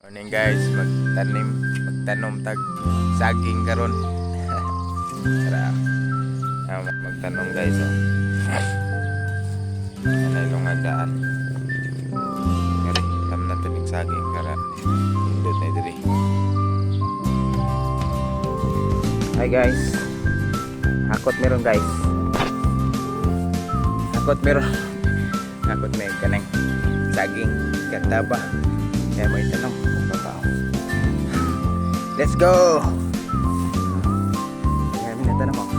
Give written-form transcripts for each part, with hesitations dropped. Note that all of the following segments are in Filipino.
Morning guys, magtanom tag saging karon. Tara. Magtanom guys oh. Ano yung daan? Kari, tam na tanig saging kara. Indot na diri. Hi guys. Hakot meron guys. Hakot meron. Hakot may kanang saging kataba. Kaya may tanong. Let's go! Kaya may natanong ako.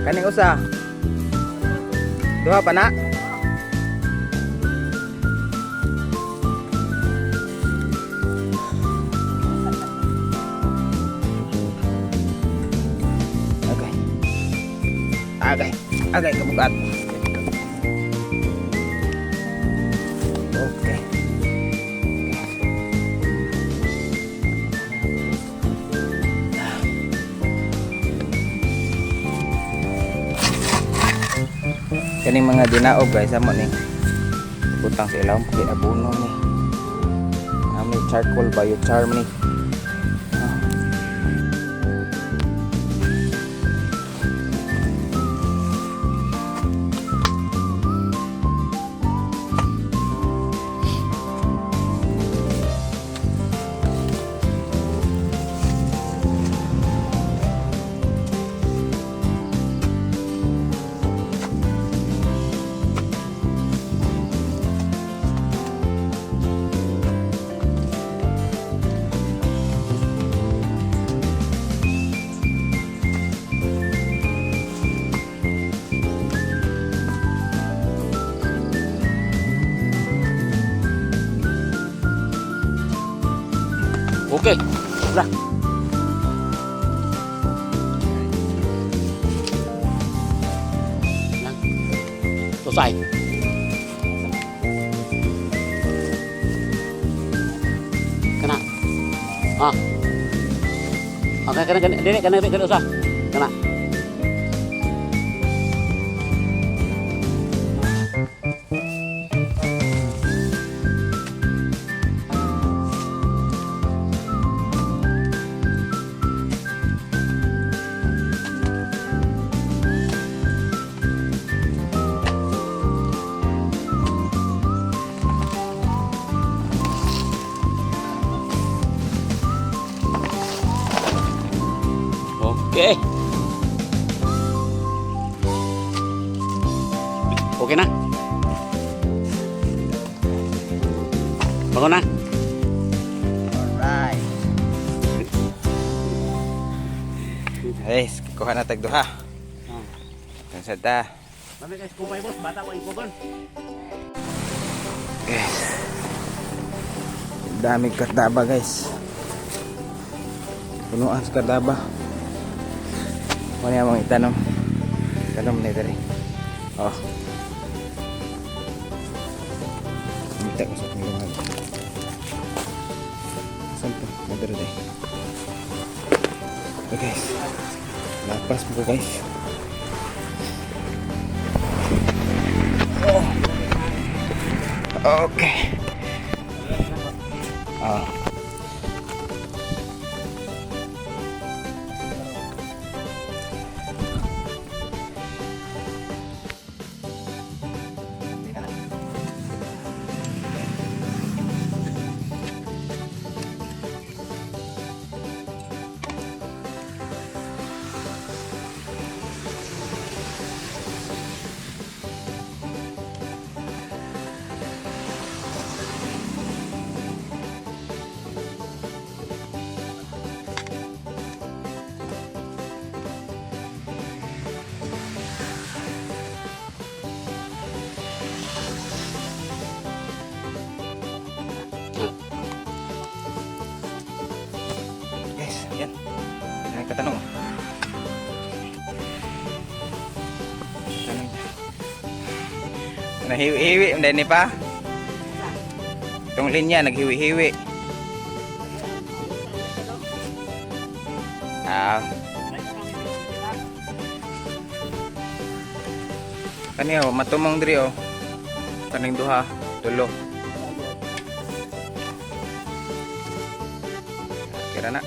Kaning usa. Duha pa na. Agay kabugat. Okay. Kaning mga dinaog guys, amo ni butang sa ilaw kay abono ni. May charcoal biochar ni. Oke, lah. Selesai. Kena. Oke, kena usah. Kena. Oke. Oke na. Bangun na. Alright. Guys, kuha na tag duha. Kansad ta. Kami guys, kumpay boss, bata ko ikugon. Guys. Dami kataba guys. Punuan sa kataba. Ano yung mga itanong? Tanong na dali. Oh. Mita ko sa pangluman. Saan po? Madara dali. Okay guys. Lapas mo ko guys. Oh. Okay. Oh. Yan. May katanong. Nahiwi-hiwi, hindi pa. Itong linya, naghiwi-hiwi. Kani oh, matumong diri oh. Kaning duha, tulo. Kira na.